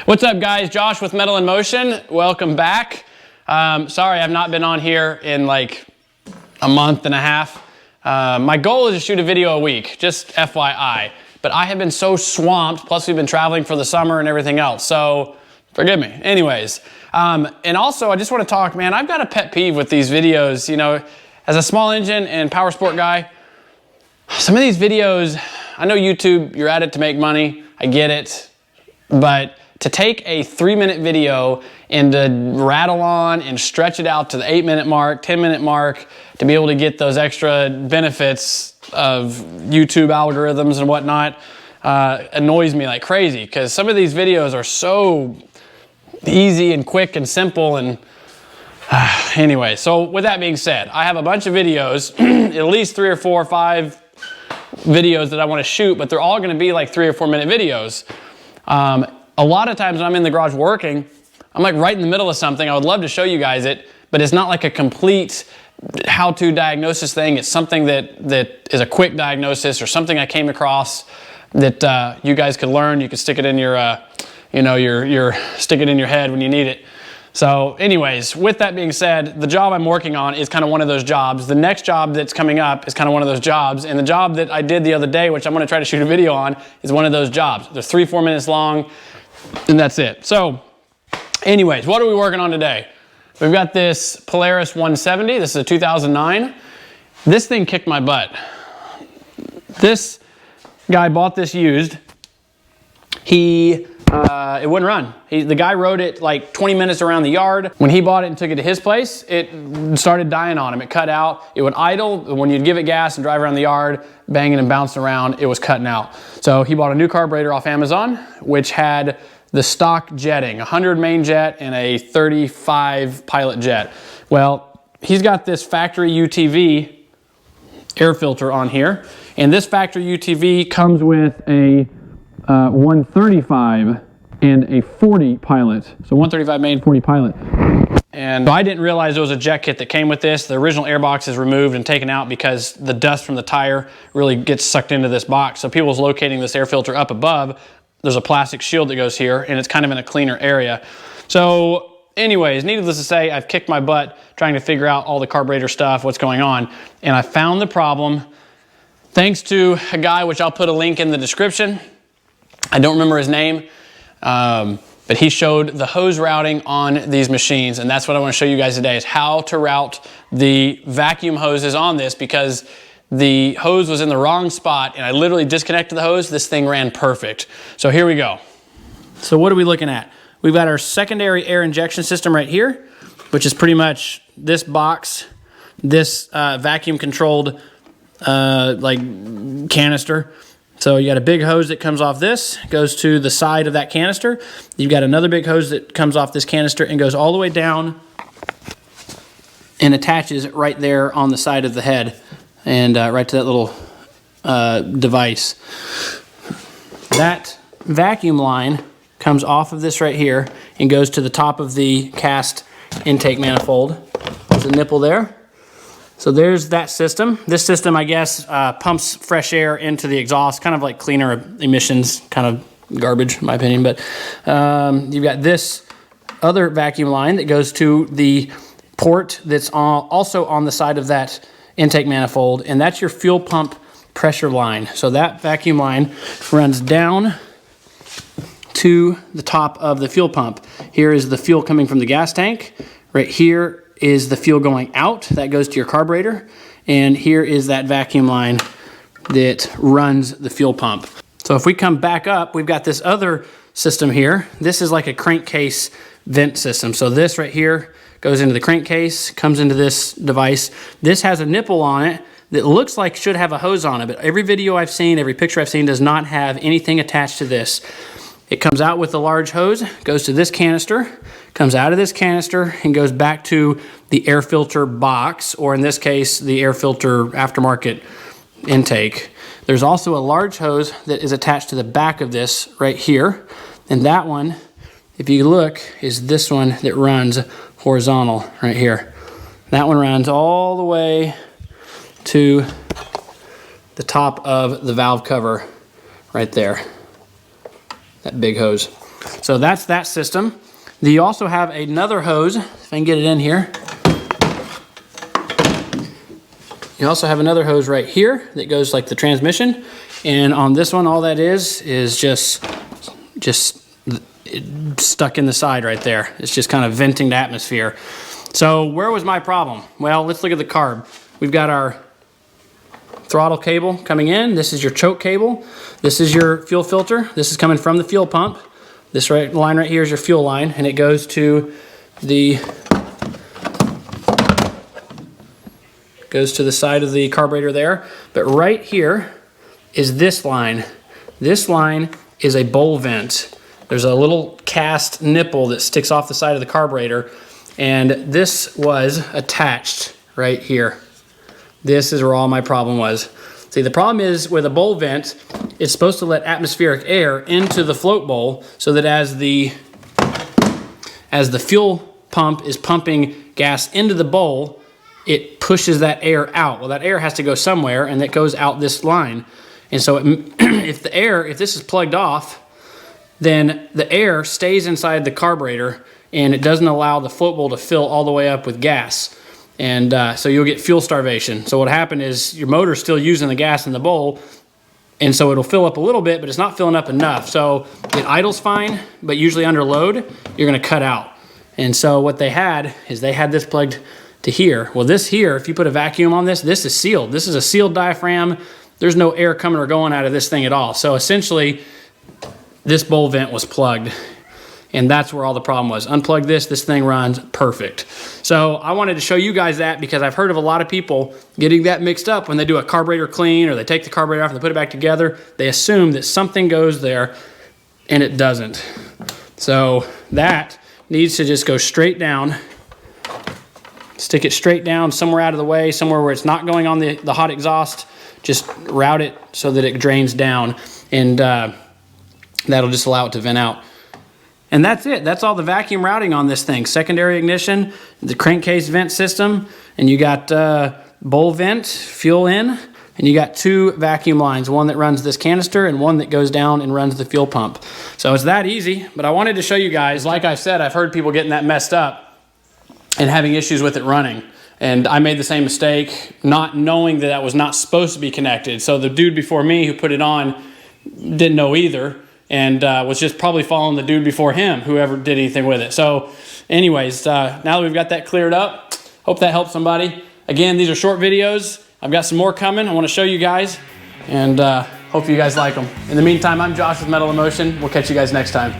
What's up, guys? Josh with Metal in Motion. Welcome back. Sorry I've not been on here in like a month and a half. My goal is to shoot a video a week, just FYI. But I have been so swamped, plus we've been traveling for the summer and everything else, so forgive me. Anyways, and also I just want to talk, man, I've got a pet peeve with these videos. You know, as a small engine and power sport guy, some of these videos, I know YouTube, you're at it to make money, I get it, but to take a 3-minute video and to rattle on and stretch it out to the 8-minute mark, 10-minute mark, to be able to get those extra benefits of YouTube algorithms and whatnot, annoys me like crazy, because some of these videos are so easy and quick and simple. And anyway, so with that being said, I have a bunch of videos, at least 3 or 4 or 5 videos that I want to shoot, but they're all going to be like 3 or 4 minute videos. A lot of times when I'm in the garage working, I'm like right in the middle of something. I would love to show you guys it, but it's not like a complete how-to diagnosis thing. It's something that is a quick diagnosis or something I came across that you guys could learn. You could stick it in your, stick it in your head when you need it. So anyways, with that being said, the job I'm working on is kind of one of those jobs. The next job that's coming up is kind of one of those jobs. And the job that I did the other day, which I'm going to try to shoot a video on, is one of those jobs. They're 3-4 minutes long, and that's it. So anyways, what are we working on today? We've got this Polaris 170. This is a 2009. This thing kicked my butt. This guy bought this used. It wouldn't run. The guy rode it like 20 minutes around the yard. When he bought it and took it to his place, it started dying on him. It cut out. It would idle. When you'd give it gas and drive around the yard, banging and bouncing around, it was cutting out. So he bought a new carburetor off Amazon, which had the stock jetting, 100 main jet and a 35 pilot jet. Well, he's got this factory UTV air filter on here, and this factory UTV comes with a 135 and a 40 pilot. So 135 main, 40 pilot. And I didn't realize there was a jet kit that came with this. The original air box is removed and taken out because the dust from the tire really gets sucked into this box. So people's locating this air filter up above. There's a plastic shield that goes here, and it's kind of in a cleaner area. So anyways, needless to say, I've kicked my butt trying to figure out all the carburetor stuff, what's going on. And I found the problem thanks to a guy, which I'll put a link in the description. I don't remember his name, but he showed the hose routing on these machines, and that's what I want to show you guys today, is how to route the vacuum hoses on this, because the hose was in the wrong spot, and I literally disconnected the hose. This thing ran perfect. So here we go. So what are we looking at? We've got our secondary air injection system right here, which is pretty much this box, this vacuum controlled like canister. So you got a big hose that comes off this, goes to the side of that canister. You've got another big hose that comes off this canister and goes all the way down and attaches right there on the side of the head and right to that little device. That vacuum line comes off of this right here and goes to the top of the cast intake manifold. There's a nipple there. So there's that system. This system, I guess, pumps fresh air into the exhaust, kind of like cleaner emissions, kind of garbage in my opinion. But you've got this other vacuum line that goes to the port that's also on the side of that intake manifold, and that's your fuel pump pressure line. So that vacuum line runs down to the top of the fuel pump. Here is the fuel coming from the gas tank. Right here is the fuel going out. That goes to your carburetor. And here is that vacuum line that runs the fuel pump. So if we come back up, we've got this other system here. This is like a crankcase vent system. So this right here goes into the crankcase, comes into this device. This has a nipple on it that looks like should have a hose on it, but every video I've seen, every picture I've seen does not have anything attached to this. It comes out with the large hose, goes to this canister, comes out of this canister and goes back to the air filter box, or in this case, the air filter aftermarket intake. There's also a large hose that is attached to the back of this right here. And that one, if you look, is this one that runs horizontal right here. That one runs all the way to the top of the valve cover right there. That big hose. So that's that system. You also have another hose, if I can get it in here. You also have another hose right here that goes like the transmission. And on this one, all that is just stuck in the side right there. It's just kind of venting the atmosphere. So where was my problem? Well, let's look at the carb. We've got our throttle cable coming in. This is your choke cable. This is your fuel filter. This is coming from the fuel pump. This line right here is your fuel line, and it goes to the side of the carburetor there. But right here is this line. This line is a bowl vent. There's a little cast nipple that sticks off the side of the carburetor, and this was attached right here. This is where all my problem was. See, the problem is with a bowl vent, it's supposed to let atmospheric air into the float bowl so that as the fuel pump is pumping gas into the bowl, it pushes that air out. Well, that air has to go somewhere, and that goes out this line. And so if this is plugged off, then the air stays inside the carburetor, and it doesn't allow the float bowl to fill all the way up with gas. And so you'll get fuel starvation. So what happened is your motor's still using the gas in the bowl, and so it'll fill up a little bit, but it's not filling up enough. So it idles fine, but usually under load, you're gonna cut out. And so what they had is they had this plugged to here. Well, this here, if you put a vacuum on this, this is sealed. This is a sealed diaphragm. There's no air coming or going out of this thing at all. So essentially, this bowl vent was plugged. And that's where all the problem was. Unplug this, this thing runs perfect. So I wanted to show you guys that because I've heard of a lot of people getting that mixed up when they do a carburetor clean or they take the carburetor off and they put it back together. They assume that something goes there and it doesn't. So that needs to just go straight down. Stick it straight down somewhere out of the way, somewhere where it's not going on the hot exhaust. Just route it so that it drains down, and that'll just allow it to vent out. And that's it. That's all the vacuum routing on this thing. Secondary ignition, the crankcase vent system, and you got bowl vent, fuel in, and you got two vacuum lines, one that runs this canister and one that goes down and runs the fuel pump. So it's that easy, but I wanted to show you guys, like I said, I've heard people getting that messed up and having issues with it running. And I made the same mistake, not knowing that that was not supposed to be connected. So the dude before me who put it on didn't know either, and was just probably following the dude before him, whoever did anything with it. So anyways, now that we've got that cleared up, hope that helps somebody. Again, these are short videos. I've got some more coming. I want to show you guys, and hope you guys like them. In the meantime, I'm Josh with Metal Emotion. We'll catch you guys next time.